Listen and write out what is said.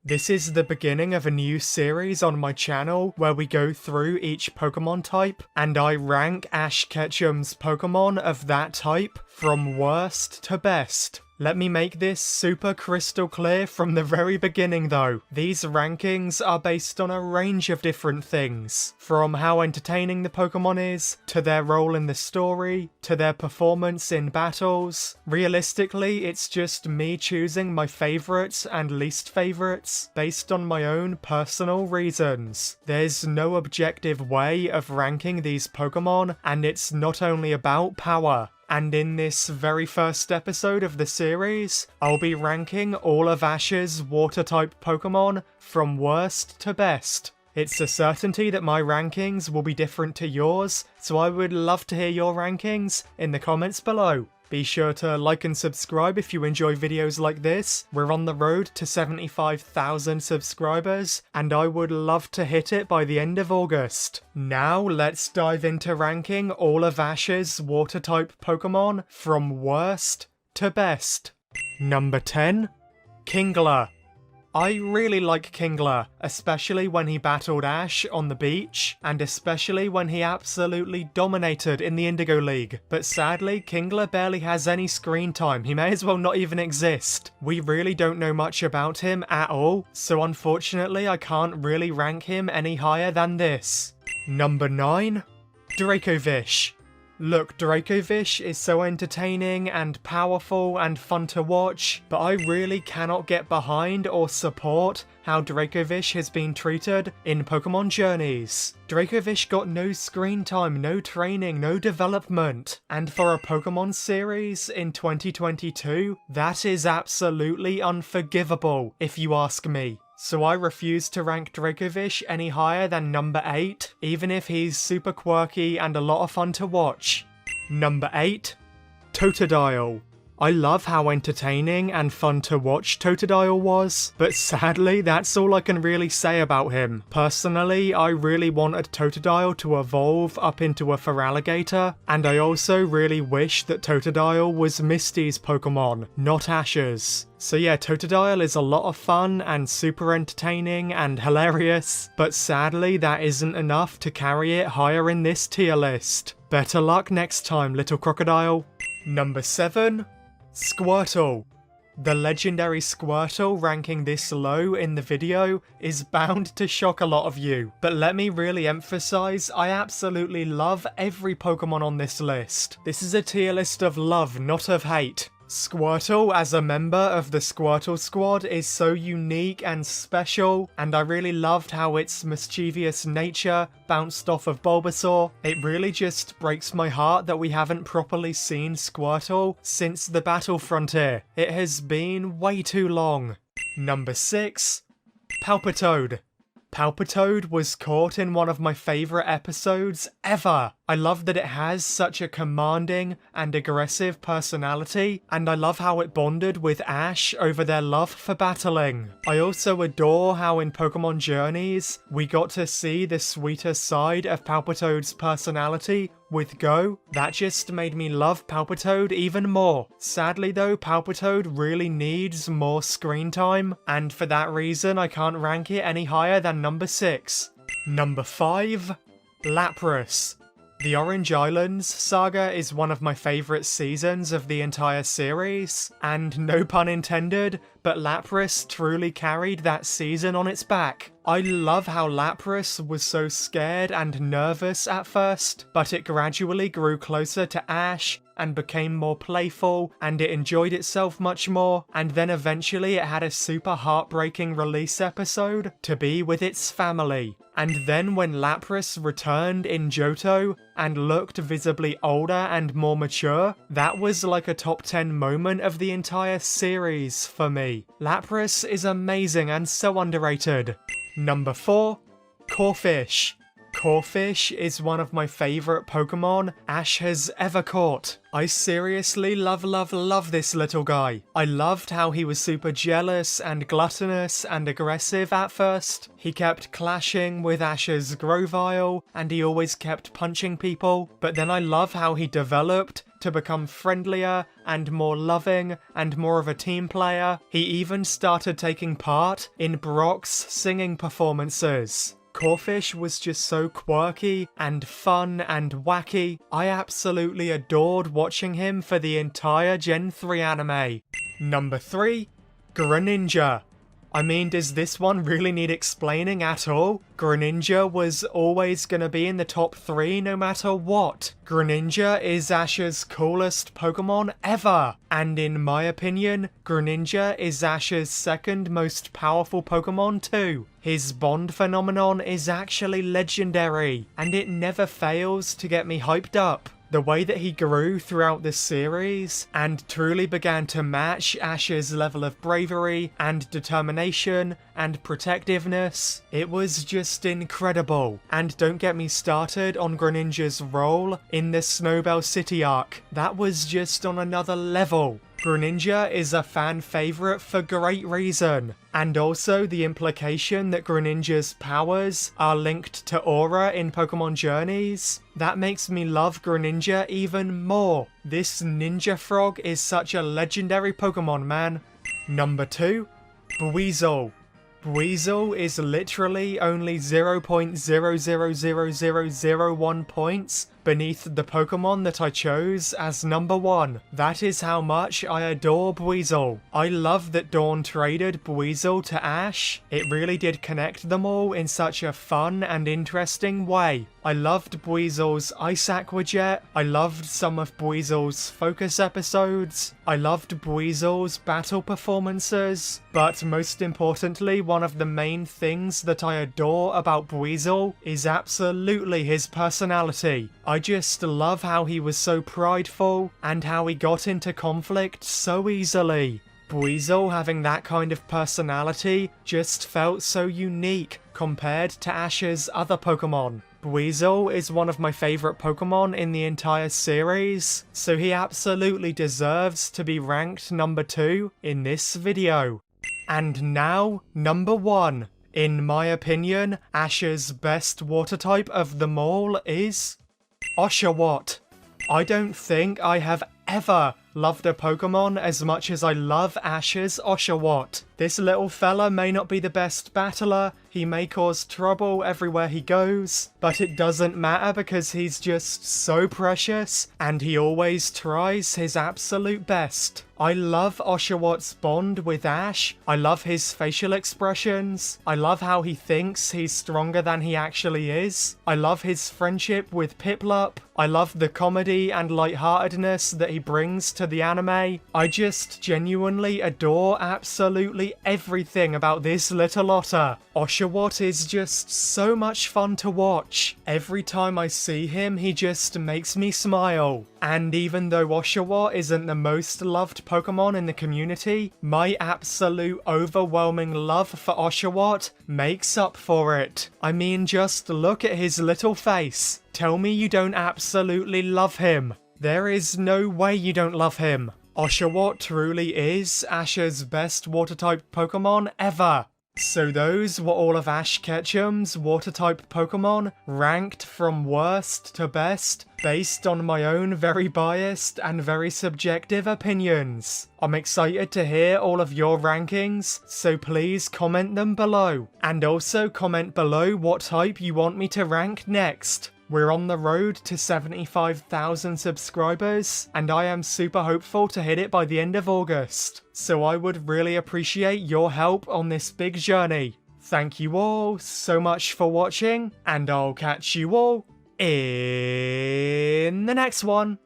This is the beginning of a new series on my channel where we go through each Pokemon type and I rank Ash Ketchum's Pokemon of that type from worst to best. Let me make this super crystal clear from the very beginning though. These rankings are based on a range of different things, from how entertaining the Pokemon is, to their role in the story, to their performance in battles. Realistically, it's just me choosing my favourites and least favourites based on my own personal reasons. There's no objective way of ranking these Pokemon, and it's not only about power. And in this very first episode of the series, I'll be ranking all of Ash's water-type Pokemon from worst to best. It's a certainty that my rankings will be different to yours, so I would love to hear your rankings in the comments below. Be sure to like and subscribe if you enjoy videos like this. We're on the road to 75,000 subscribers, and I would love to hit it by the end of August. Now let's dive into ranking all of Ash's water-type Pokemon from worst to best. Number 10. Kingler. I really like Kingler, especially when he battled Ash on the beach, and especially when he absolutely dominated in the Indigo League. But sadly, Kingler barely has any screen time, he may as well not even exist. We really don't know much about him at all, so unfortunately I can't really rank him any higher than this. Number 9. Dracovish. Look, Dracovish is so entertaining and powerful and fun to watch, but I really cannot get behind or support how Dracovish has been treated in Pokemon Journeys. Dracovish got no screen time, no training, no development, and for a Pokemon series in 2022, that is absolutely unforgivable, if you ask me. So I refuse to rank Dracovish any higher than number 8, even if he's super quirky and a lot of fun to watch. Number 8. Totodile. I love how entertaining and fun to watch Totodile was, but sadly that's all I can really say about him. Personally, I really wanted Totodile to evolve up into a Feraligatr, and I also really wish that Totodile was Misty's Pokemon, not Ash's. So yeah, Totodile is a lot of fun and super entertaining and hilarious, but sadly that isn't enough to carry it higher in this tier list. Better luck next time, little crocodile. Number 7. Squirtle. The legendary Squirtle ranking this low in the video is bound to shock a lot of you, but let me really emphasize, I absolutely love every Pokemon on this list. This is a tier list of love, not of hate. Squirtle as a member of the Squirtle squad is so unique and special, and I really loved how its mischievous nature bounced off of Bulbasaur. It really just breaks my heart that we haven't properly seen Squirtle since the Battle Frontier. It has been way too long. Number 6. Palpitoed. Palpitoed was caught in one of my favourite episodes ever. I love that it has such a commanding and aggressive personality, and I love how it bonded with Ash over their love for battling. I also adore how in Pokemon Journeys, we got to see the sweeter side of Palpitoed's personality with Go. That just made me love Palpitoed even more. Sadly though, Palpitoed really needs more screen time, and for that reason I can't rank it any higher than number 6. Number 5. Lapras. The Orange Islands saga is one of my favourite seasons of the entire series, and no pun intended, but Lapras truly carried that season on its back. I love how Lapras was so scared and nervous at first, but it gradually grew closer to Ash and became more playful, and it enjoyed itself much more, and then eventually it had a super heartbreaking release episode to be with its family. And then when Lapras returned in Johto and looked visibly older and more mature, that was like a top 10 moment of the entire series for me. Lapras is amazing and so underrated. Number 4. Caw Fish. Caw Fish is one of my favourite Pokemon Ash has ever caught. I seriously love this little guy. I loved how he was super jealous and gluttonous and aggressive at first. He kept clashing with Ash's Grovyle, and he always kept punching people. But then I love how he developed to become friendlier and more loving and more of a team player. He even started taking part in Brock's singing performances. Caw Fish was just so quirky and fun and wacky. I absolutely adored watching him for the entire Gen 3 anime. Number 3. Greninja. I mean, does this one really need explaining at all? Greninja was always gonna be in the top 3 no matter what. Greninja is Ash's coolest Pokemon ever. And in my opinion, Greninja is Ash's second most powerful Pokemon too. His bond phenomenon is actually legendary, and it never fails to get me hyped up. The way that he grew throughout the series and truly began to match Ash's level of bravery and determination and protectiveness, it was just incredible. And don't get me started on Greninja's role in the Snowbell City arc. That was just on another level. Greninja is a fan favourite for great reason, and also the implication that Greninja's powers are linked to Aura in Pokemon Journeys. That makes me love Greninja even more. This ninja frog is such a legendary Pokemon, man. Number 2. Weasel. Weasel is literally only 0.000001 points beneath the Pokemon that I chose as number 1. That is how much I adore Weasel. I love that Dawn traded Weasel to Ash. It really did connect them all in such a fun and interesting way. I loved Weasel's Ice Aqua Jet. I loved some of Weasel's focus episodes. I loved Weasel's battle performances. But most importantly, one of the main things that I adore about Weasel is absolutely his personality. I just love how he was so prideful and how he got into conflict so easily. Weasel having that kind of personality just felt so unique compared to Ash's other Pokemon. Weasel is one of my favourite Pokemon in the entire series, so he absolutely deserves to be ranked number 2 in this video. And now, number 1. In my opinion, Ash's best water type of them all is Oshawott. I don't think I have ever loved a Pokemon as much as I love Ash's Oshawott. This little fella may not be the best battler, he may cause trouble everywhere he goes, but it doesn't matter because he's just so precious and he always tries his absolute best. I love Oshawott's bond with Ash. I love his facial expressions. I love how he thinks he's stronger than he actually is. I love his friendship with Piplup. I love the comedy and lightheartedness that he brings to the anime. I just genuinely adore absolutely everything about this little otter. Oshawott is just so much fun to watch. Every time I see him, he just makes me smile. And even though Oshawott isn't the most loved Pokemon in the community, my absolute overwhelming love for Oshawott makes up for it. I mean, just look at his little face. Tell me you don't absolutely love him. There is no way you don't love him. Oshawott truly is Ash's best water-type Pokemon ever. So those were all of Ash Ketchum's water-type Pokemon, ranked from worst to best, based on my own very biased and very subjective opinions. I'm excited to hear all of your rankings, so please comment them below. And also comment below what type you want me to rank next. We're on the road to 75,000 subscribers, and I am super hopeful to hit it by the end of August. So I would really appreciate your help on this big journey. Thank you all so much for watching, and I'll catch you all in the next one.